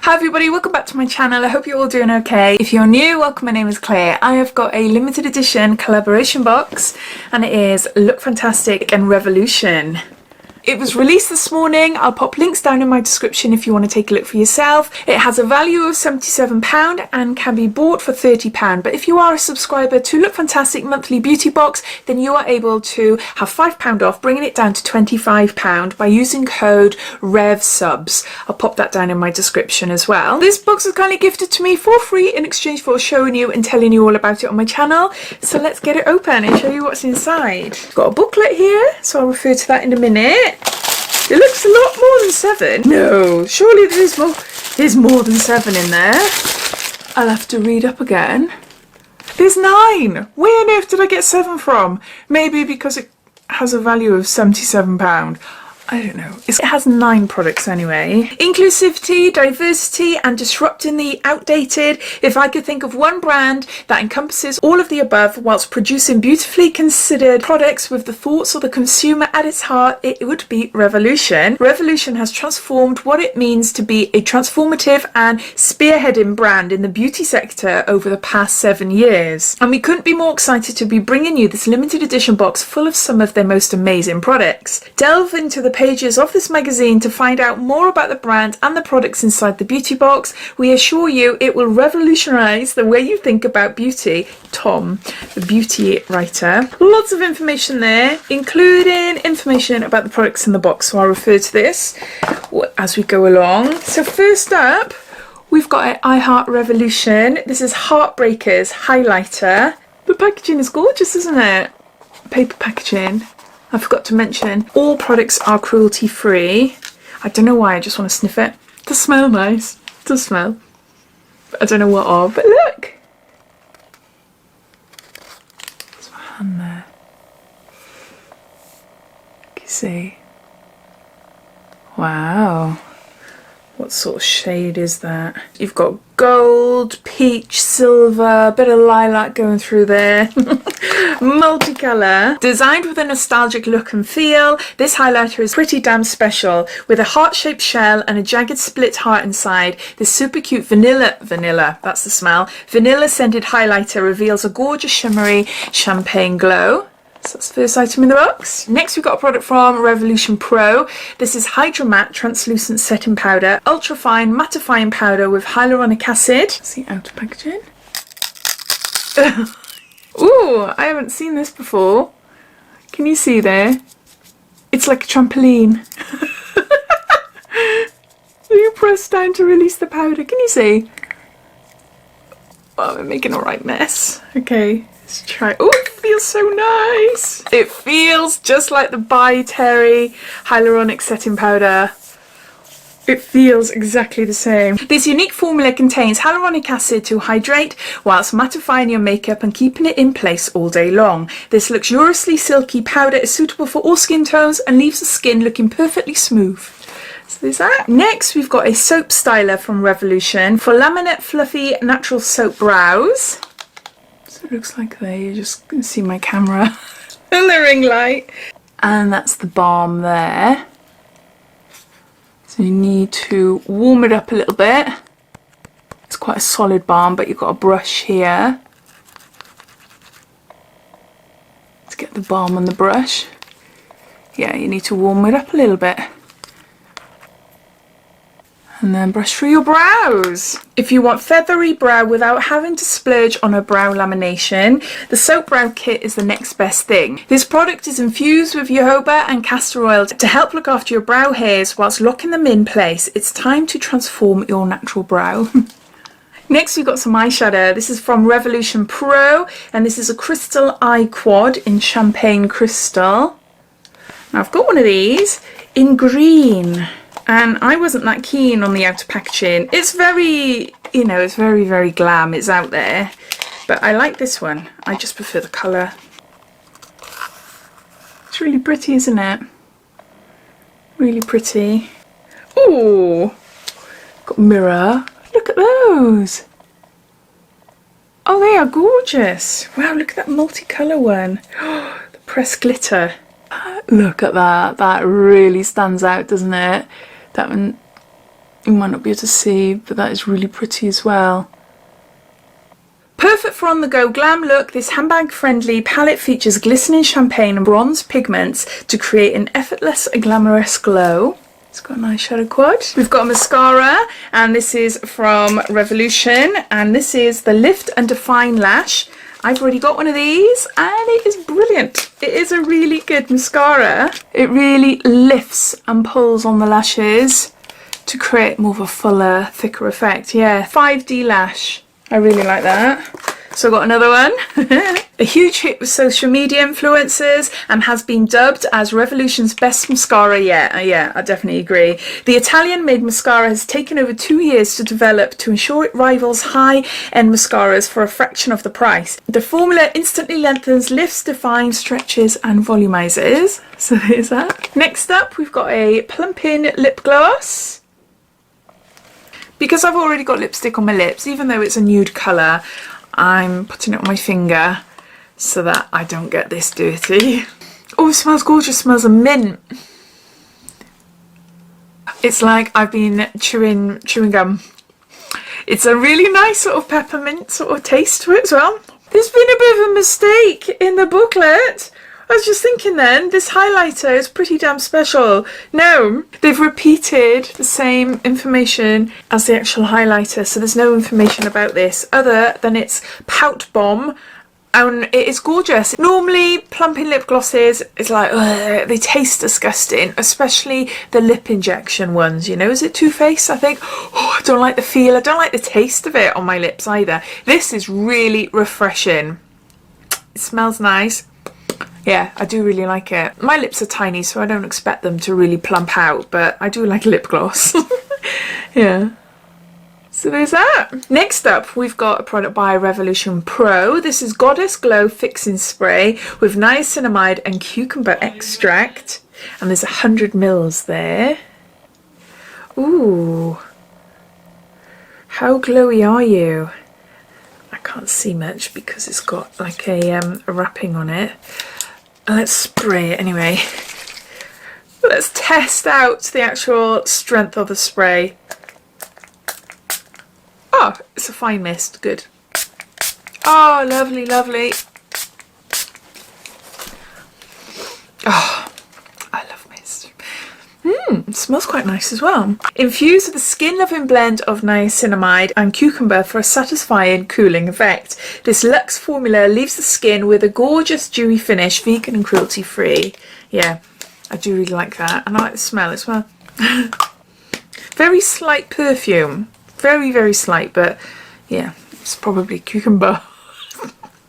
Hi everybody, welcome back to my channel. I hope you're all doing okay. If you're new, welcome, my name is Claire. I have got a limited edition collaboration box and it is Lookfantastic and Revolution. It was released this morning. I'll pop links down in my description if you want to take a look for yourself. It has a value of £77 and can be bought for £30. But if you are a subscriber to Lookfantastic monthly beauty box, then you are able to have £5 off, bringing it down to £25 by using code REVSUBS. I'll pop that down in my description as well. This box was kindly gifted to me for free in exchange for showing you and telling you all about it on my channel. So let's get it open and show you what's inside. Got a booklet here, so I'll refer to that in a minute. It looks a lot more than 7. No, surely there's more than 7 in there. I'll have to read up again. There's 9. Where on earth did I get 7 from? Maybe because it has a value of £77. I don't know. It has 9 products anyway. Inclusivity, diversity, and disrupting the outdated. If I could think of one brand that encompasses all of the above whilst producing beautifully considered products with the thoughts of the consumer at its heart, it would be Revolution. Revolution has transformed what it means to be a transformative and spearheading brand in the beauty sector over the past 7 years. And we couldn't be more excited to be bringing you this limited edition box full of some of their most amazing products. Delve into the pages of this magazine to find out more about the brand and the products inside the beauty box. We assure you it will revolutionize the way you think about beauty. Tom, the beauty writer. Lots of information there, including information about the products in the box, so I'll refer to this as we go along. So first up, we've got an I Heart Revolution. This is Heartbreakers highlighter. The packaging is gorgeous, isn't it? Paper packaging. I forgot to mention, all products are cruelty free. I don't know why, I just want to sniff it. It does smell nice. It does smell. I don't know what of, but look. There's my hand there. Can you see? Wow. What sort of shade is that? You've got gold, peach, silver, a bit of lilac going through there. Multicolour. Designed with a nostalgic look and feel, this highlighter is pretty damn special. With a heart-shaped shell and a jagged split heart inside, this super cute vanilla, that's the smell, vanilla scented highlighter reveals a gorgeous shimmery champagne glow. So that's the first item in the box. Next we've got a product from Revolution Pro. This is Hydra-Matte Translucent Setting Powder, Ultra Fine Mattifying Powder with Hyaluronic Acid. See outer packaging. Ooh, I haven't seen this before. Can you see there? It's like a trampoline. So you press down to release the powder. Can you see? Oh, I'm making a right mess. Okay. Let's try. Oh, it feels so nice. It feels just like the By Terry Hyaluronic Setting Powder. It feels exactly the same. This unique formula contains hyaluronic acid to hydrate whilst mattifying your makeup and keeping it in place all day long. This luxuriously silky powder is suitable for all skin tones and leaves the skin looking perfectly smooth. So there's that. Next we've got a soap styler from Revolution for laminate fluffy natural soap brows. So it looks like there, you just can see my camera and the ring light. And that's the balm there. So you need to warm it up a little bit. It's quite a solid balm, but you've got a brush here to get the balm on the brush. Yeah, you need to warm it up a little bit. And then brush through your brows. If you want feathery brow without having to splurge on a brow lamination, the Soap Brow Kit is the next best thing. This product is infused with jojoba and castor oil to help look after your brow hairs whilst locking them in place. It's time to transform your natural brow. Next we've got some eyeshadow. This is from Revolution Pro and this is a Crystal Eye Quad in Champagne Crystal. Now I've got one of these in green. And I wasn't that keen on the outer packaging. It's very, you know, it's very, very glam. It's out there. But I like this one. I just prefer the colour. It's really pretty, isn't it? Really pretty. Ooh! Got a mirror. Look at those. Oh, they are gorgeous. Wow, look at that multicolour one. The pressed glitter. Look at that. That really stands out, doesn't it? That one You might not be able to see, but that is really pretty as well. Perfect for on-the-go glam look, this handbag-friendly palette features glistening champagne and bronze pigments to create an effortless, glamorous glow. It's got a nice shadow quad. We've got a mascara, and this is from Revolution, and this is the Lift and Define Lash. I've already got one of these, and it is brilliant. It is a really good mascara. It really lifts and pulls on the lashes to create more of a fuller, thicker effect. Yeah, 5D lash. I really like that. So I got another one. A huge hit with social media influencers and has been dubbed as Revolution's best mascara yet. Yeah, I definitely agree. The Italian-made mascara has taken over 2 years to develop to ensure it rivals high-end mascaras for a fraction of the price. The formula instantly lengthens, lifts, defines, stretches and volumizes. So there's that. Next up, we've got a Plumping Lip Gloss. Because I've already got lipstick on my lips, even though it's a nude colour, I'm putting it on my finger so that I don't get this dirty. Oh, it smells gorgeous. It smells of mint. It's like I've been chewing gum. It's a really nice sort of peppermint sort of taste to it as well. There's been a bit of a mistake in the booklet. I was just thinking then, this highlighter is pretty damn special. No, they've repeated the same information as the actual highlighter, so there's no information about this other than it's Pout Bomb, and it is gorgeous. Normally, plumping lip glosses is like, ugh, they taste disgusting, especially the lip injection ones, you know. Is it Too Faced? I think, oh, I don't like the feel, I don't like the taste of it on my lips either. This is really refreshing. It smells nice. Yeah, I do really like it. My lips are tiny, so I don't expect them to really plump out, but I do like lip gloss. Yeah. So there's that. Next up, we've got a product by Revolution Pro. This is Goddess Glow Fixing Spray with niacinamide and cucumber extract. And there's 100 mils there. Ooh. How glowy are you? I can't see much because it's got like a wrapping on it. Let's spray it anyway. Let's test out the actual strength of the spray. Oh, it's a fine mist. Good. Oh, lovely, lovely. Oh, I love mist. It smells quite nice as well. Infused with a skin-loving blend of niacinamide and cucumber for a satisfying cooling effect. This luxe formula leaves the skin with a gorgeous dewy finish, vegan and cruelty-free. Yeah, I do really like that. And I like the smell as well. Very slight perfume. Very, very slight, but yeah, it's probably cucumber.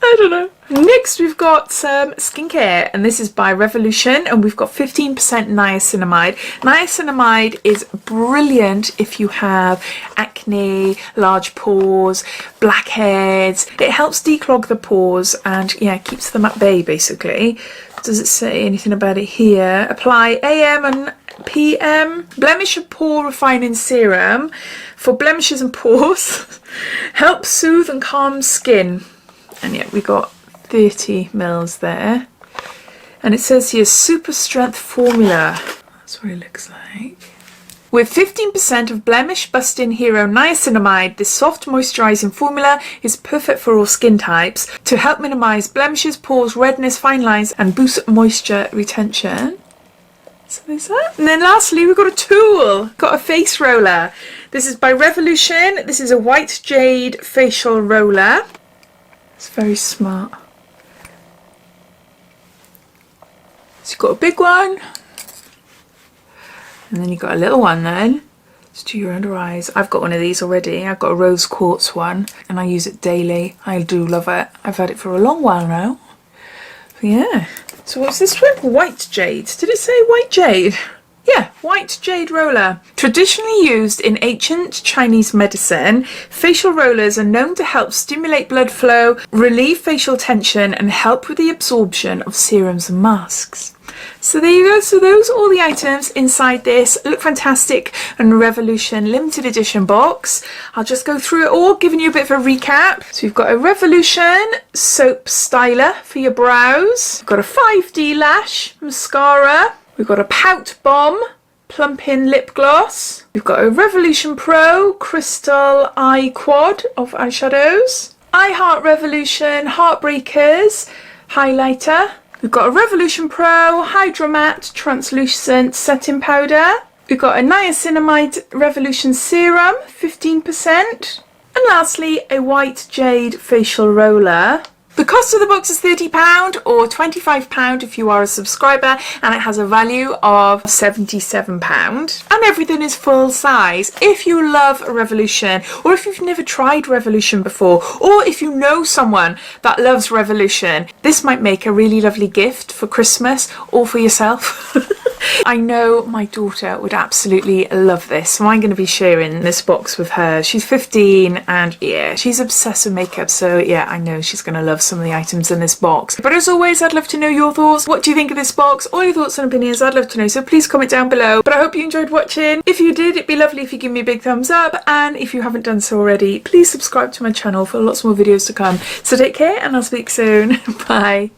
I don't know. Next we've got some skincare, and this is by Revolution, and we've got 15% niacinamide. Niacinamide is brilliant if you have acne, large pores, blackheads. It helps declog the pores and yeah, keeps them at bay basically. Does it say anything about it here? Apply AM and PM. Blemish and pore refining serum for blemishes and pores. Helps soothe and calm skin. And yeah, we got 30 mils there. And it says here, super strength formula. That's what it looks like. With 15% of blemish busting hero niacinamide, this soft moisturising formula is perfect for all skin types to help minimise blemishes, pores, redness, fine lines and boost moisture retention. So there's that. And then lastly, we've got a tool. Got a face roller. This is by Revolution. This is a white jade facial roller. It's very smart. So you've got a big one. And then you've got a little one then. Just do your under eyes. I've got one of these already. I've got a rose quartz one. And I use it daily. I do love it. I've had it for a long while now. But yeah. So what's this one? White jade. Did it say white jade? Yeah, white jade roller. Traditionally used in ancient Chinese medicine, facial rollers are known to help stimulate blood flow, relieve facial tension, and help with the absorption of serums and masks. So there you go. So those are all the items inside this Lookfantastic and Revolution limited edition box. I'll just go through it all, giving you a bit of a recap. So we've got a Revolution soap styler for your brows. We've got a 5D lash mascara. We've got a Pout Bomb Plumping Lip Gloss. We've got a Revolution Pro Crystal Eye Quad of eyeshadows. I Heart Revolution Heartbreakers Highlighter. We've got a Revolution Pro Hydra-Matte Translucent Setting Powder. We've got a Niacinamide Revolution Serum, 15%. And lastly, a white Jade facial roller. The cost of the box is £30 or £25 if you are a subscriber, and it has a value of £77. And everything is full size. If you love Revolution, or if you've never tried Revolution before, or if you know someone that loves Revolution, this might make a really lovely gift for Christmas or for yourself. I know my daughter would absolutely love this, so I'm going to be sharing this box with her. She's 15 and yeah, she's obsessed with makeup, so yeah, I know she's going to love some of the items in this box. But as always, I'd love to know your thoughts. What do you think of this box? All your thoughts and opinions, I'd love to know, so please comment down below. But I hope you enjoyed watching. If you did, it'd be lovely if you give me a big thumbs up, and if you haven't done so already, please subscribe to my channel for lots more videos to come. So take care and I'll speak soon. Bye.